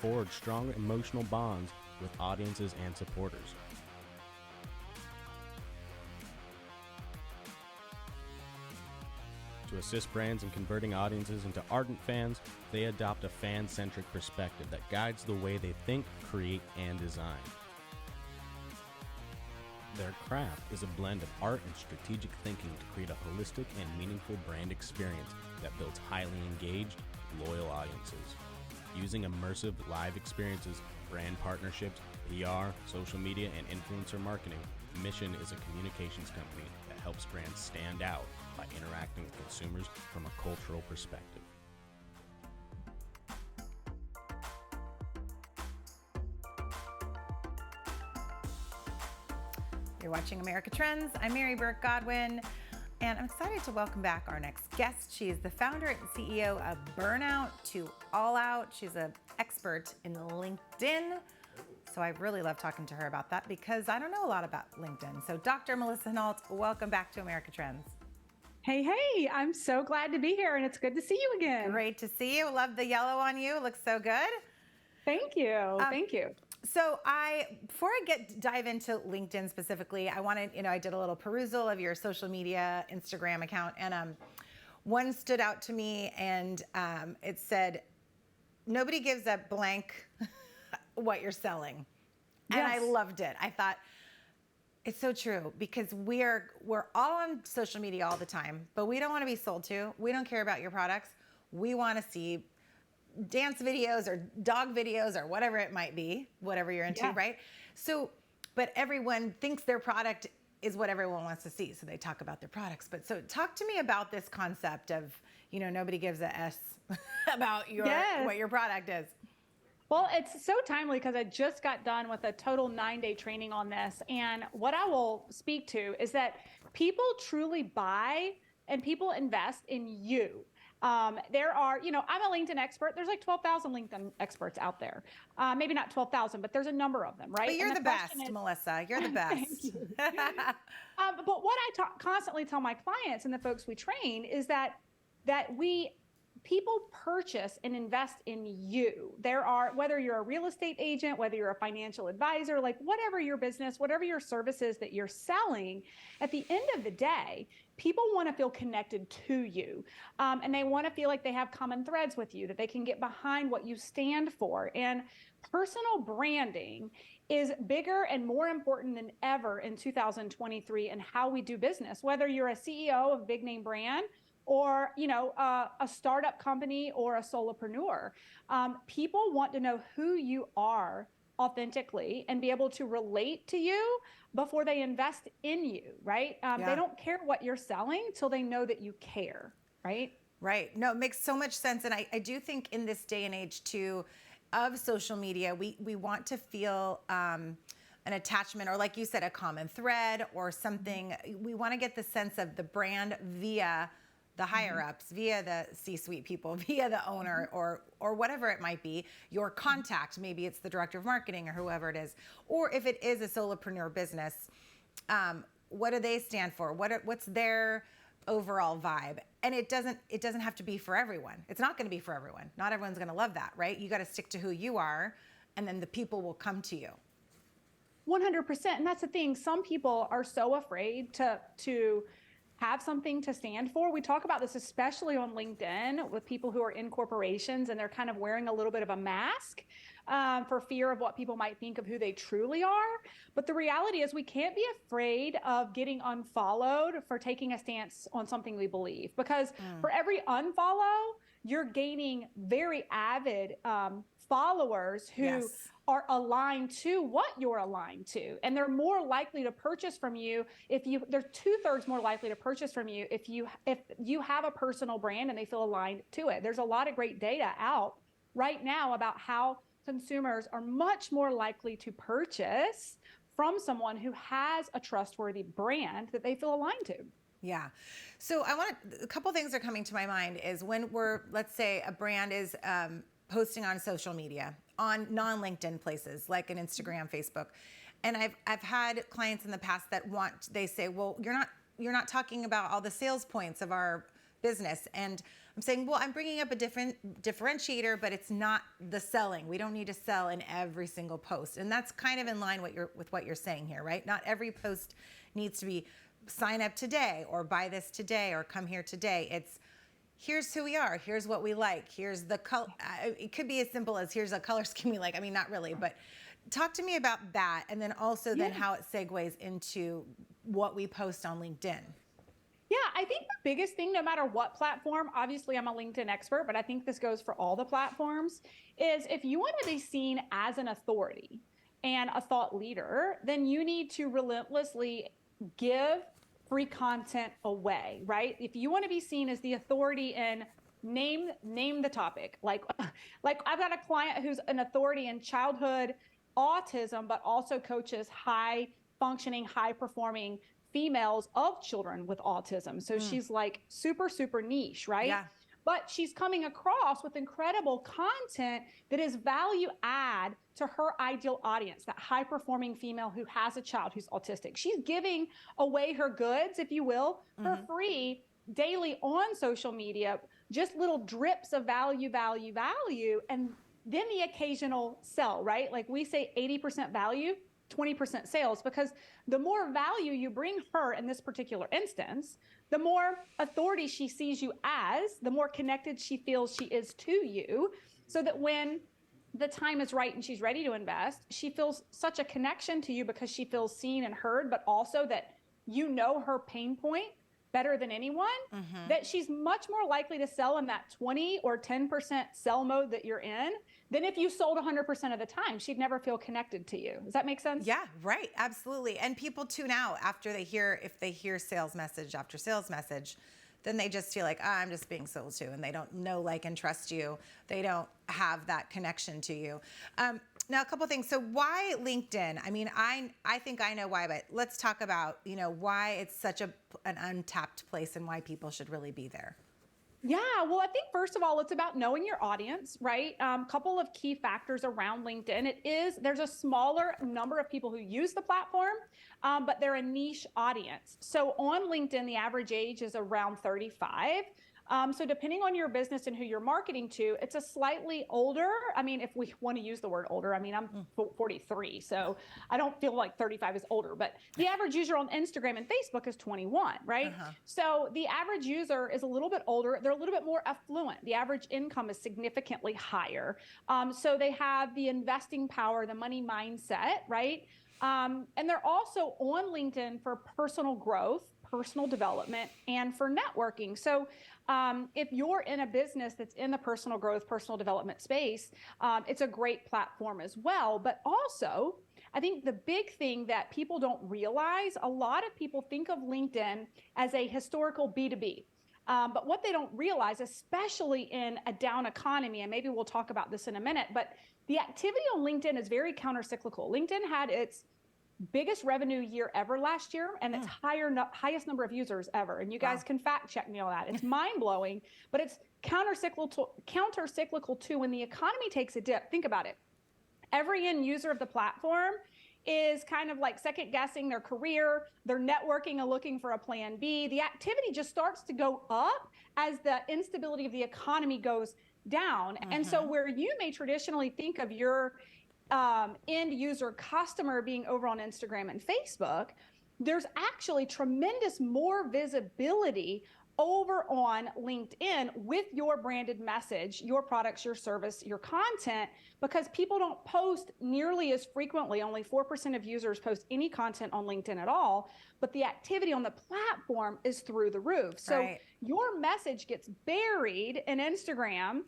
forge strong emotional bonds with audiences and supporters. To assist brands in converting audiences into ardent fans, they adopt a fan-centric perspective that guides the way they think, create, and design. Their craft is a blend of art and strategic thinking to create a holistic and meaningful brand experience that builds highly engaged, loyal audiences. Using immersive live experiences, brand partnerships, PR, social media, and influencer marketing, Mission is a communications company that helps brands stand out by interacting with consumers from a cultural perspective. You're watching America Trends. I'm Mary Burke Godwin, and I'm excited to welcome back our next guest. She is the founder and CEO of Burnout to All Out. She's an expert in LinkedIn. So I really love talking to her about that because I don't know a lot about LinkedIn. So Dr. Melissa Henault, welcome back to America Trends. Hey, I'm so glad to be here and it's good to see you again. Great to see you. Love the yellow on you. Looks so good. Thank you. Thank you. So before I dive into LinkedIn specifically, I did a little perusal of your social media Instagram account, and one stood out to me, and it said, "Nobody gives a blank what you're selling," and Yes. I loved it. I thought it's so true because we're all on social media all the time, but we don't want to be sold to. We don't care about your products. We want to see dance videos or dog videos or whatever it might be, whatever you're into, right? So, but everyone thinks their product is what everyone wants to see. So they talk about their products. But so talk to me about this concept of, nobody gives a S about what your product is. Well, it's so timely because I just got done with a total 9-day training on this. And what I will speak to is that people truly buy and people invest in you. There are, I'm a LinkedIn expert. There's like 12,000 LinkedIn experts out there. Maybe not 12,000, but there's a number of them, right? But you're the best, Melissa. You're the best. Thank you. But what I constantly tell my clients and the folks we train is that people purchase and invest in you. Whether you're a real estate agent, whether you're a financial advisor, like whatever your business, whatever your services that you're selling, at the end of the day, people want to feel connected to you. And they want to feel like they have common threads with you, that they can get behind what you stand for. And personal branding is bigger and more important than ever in 2023 in how we do business, whether you're a CEO of a big name brand or a startup company or a solopreneur. People want to know who you are authentically and be able to relate to you before they invest in you, right? They don't care what you're selling till they know that you care, right? Right. No, it makes so much sense. And I do think in this day and age too of social media, we want to feel an attachment, or like you said, a common thread or something. We want to get the sense of the brand via the higher ups, via the C-suite people, via the owner, or whatever it might be, your contact. Maybe it's the director of marketing or whoever it is. Or if it is a solopreneur business, what do they stand for? What's their overall vibe? And it doesn't have to be for everyone. It's not going to be for everyone. Not everyone's going to love that, right? You got to stick to who you are, and then the people will come to you. 100%. And that's the thing. Some people are so afraid to have something to stand for. We talk about this especially on LinkedIn with people who are in corporations and they're kind of wearing a little bit of a mask for fear of what people might think of who they truly are. But the reality is we can't be afraid of getting unfollowed for taking a stance on something we believe, because for every unfollow, you're gaining very avid followers who are aligned to what you're aligned to. And they're more likely to purchase from you they're 2/3 more likely to purchase from you if you have a personal brand and they feel aligned to it. There's a lot of great data out right now about how consumers are much more likely to purchase from someone who has a trustworthy brand that they feel aligned to. Yeah. So a couple things are coming to my mind is when let's say a brand is posting on social media, on non-LinkedIn places like an Instagram, Facebook. And I've had clients in the past that they say, well, you're not talking about all the sales points of our business. And I'm saying, well, I'm bringing up a different differentiator, but it's not the selling. We don't need to sell in every single post. And that's kind of in line with what you're saying here, right? Not every post needs to be sign up today or buy this today or come here today. It's here's who we are. Here's what we like. Here's the color. It could be as simple as here's a color scheme we like. I mean, not really, but talk to me about that. And then also then how it segues into what we post on LinkedIn. Yeah, I think the biggest thing, no matter what platform, obviously I'm a LinkedIn expert, but I think this goes for all the platforms, is if you want to be seen as an authority and a thought leader, then you need to relentlessly give free content away, right? If you want to be seen as the authority in name the topic, like I've got a client who's an authority in childhood autism, but also coaches high functioning, high performing females of children with autism. So she's like super, super niche, right? Yeah. But she's coming across with incredible content that is value add to her ideal audience, that high performing female who has a child who's autistic. She's giving away her goods, if you will, for free daily on social media, just little drips of value, and then the occasional sell, right? Like we say 80% value, 20% sales, because the more value you bring her in this particular instance, the more authority she sees you as, the more connected she feels she is to you, so that when the time is right and she's ready to invest, she feels such a connection to you because she feels seen and heard, but also that you know her pain point better than anyone, that she's much more likely to sell in that 20 or 10% sell mode that you're in than if you sold 100% of the time. She'd never feel connected to you. Does that make sense? Yeah, right. Absolutely. And people tune out after if they hear sales message after sales message, then they just feel like, I'm just being sold to, and they don't know, like, and trust you. They don't have that connection to you. Now, a couple things. So why LinkedIn? I mean, I think I know why, but let's talk about, why it's such an untapped place and why people should really be there. Yeah, well, I think first of all, it's about knowing your audience, right? Couple of key factors around LinkedIn. There's a smaller number of people who use the platform, but they're a niche audience. So on LinkedIn, the average age is around 35. So depending on your business and who you're marketing to, it's a slightly older. I mean, if we want to use the word older, I mean, I'm 43, so I don't feel like 35 is older, but the average user on Instagram and Facebook is 21, right? So the average user is a little bit older. They're a little bit more affluent. The average income is significantly higher. So they have the investing power, the money mindset, right? And they're also on LinkedIn for personal growth, personal development, and for networking. So if you're in a business that's in the personal growth, personal development space, it's a great platform as well. But also, I think the big thing that people don't realize, a lot of people think of LinkedIn as a historical B2B. But what they don't realize, especially in a down economy, and maybe we'll talk about this in a minute, but the activity on LinkedIn is very countercyclical. LinkedIn had its biggest revenue year ever last year, and its highest number of users ever. And you guys can fact check me on that. It's mind blowing, but it's countercyclical too. When the economy takes a dip, think about it. Every end user of the platform is kind of like second guessing their career, they're networking and looking for a plan B. The activity just starts to go up as the instability of the economy goes down. And so where you may traditionally think of your end user customer being over on Instagram and Facebook, there's actually tremendous more visibility over on LinkedIn with your branded message, your products, your service, your content, because people don't post nearly as frequently. Only 4% of users post any content on LinkedIn at all, but the activity on the platform is through the roof. So your message gets buried in Instagram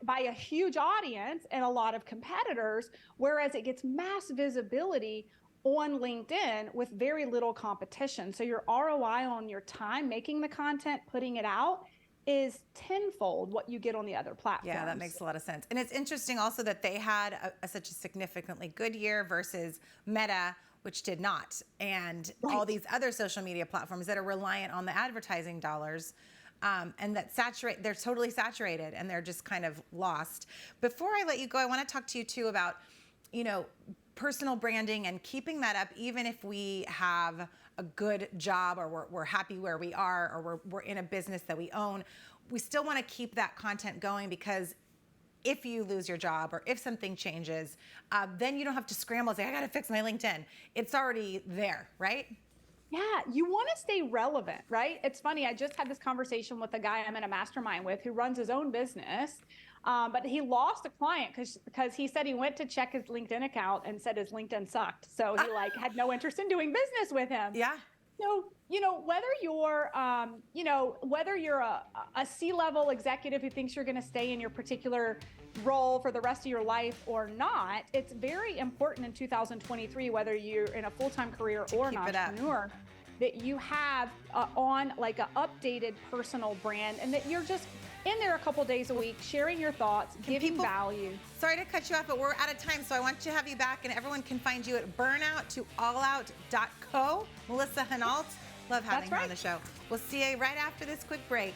by a huge audience and a lot of competitors, whereas it gets mass visibility on LinkedIn with very little competition. So your ROI on your time making the content, putting it out, is tenfold what you get on the other platforms. Yeah, that makes a lot of sense. And it's interesting also that they had such a significantly good year versus Meta, which did not. And all these other social media platforms that are reliant on the advertising dollars, and that they're totally saturated and they're just kind of lost. Before I let you go, I want to talk to you too about, personal branding and keeping that up, even if we have a good job or we're happy where we are or we're in a business that we own. we still want to keep that content going, because if you lose your job or if something changes, then you don't have to scramble and say, I got to fix my LinkedIn. It's already there, right? Yeah, you want to stay relevant, right? It's funny. I just had this conversation with a guy I'm in a mastermind with who runs his own business, but he lost a client because he said he went to check his LinkedIn account and said his LinkedIn sucked. So he like had no interest in doing business with him. Yeah. So, whether you're, whether you're a C-level executive who thinks you're going to stay in your particular role for the rest of your life or not, it's very important in 2023, whether you're in a full-time career or an entrepreneur, that you have on like an updated personal brand, and that you're just in there a couple days a week, sharing your thoughts, giving value. Sorry to cut you off, but we're out of time, so I want to have you back, and everyone can find you at burnout2allout.co. Melissa Henault, love having her on the show. We'll see you right after this quick break.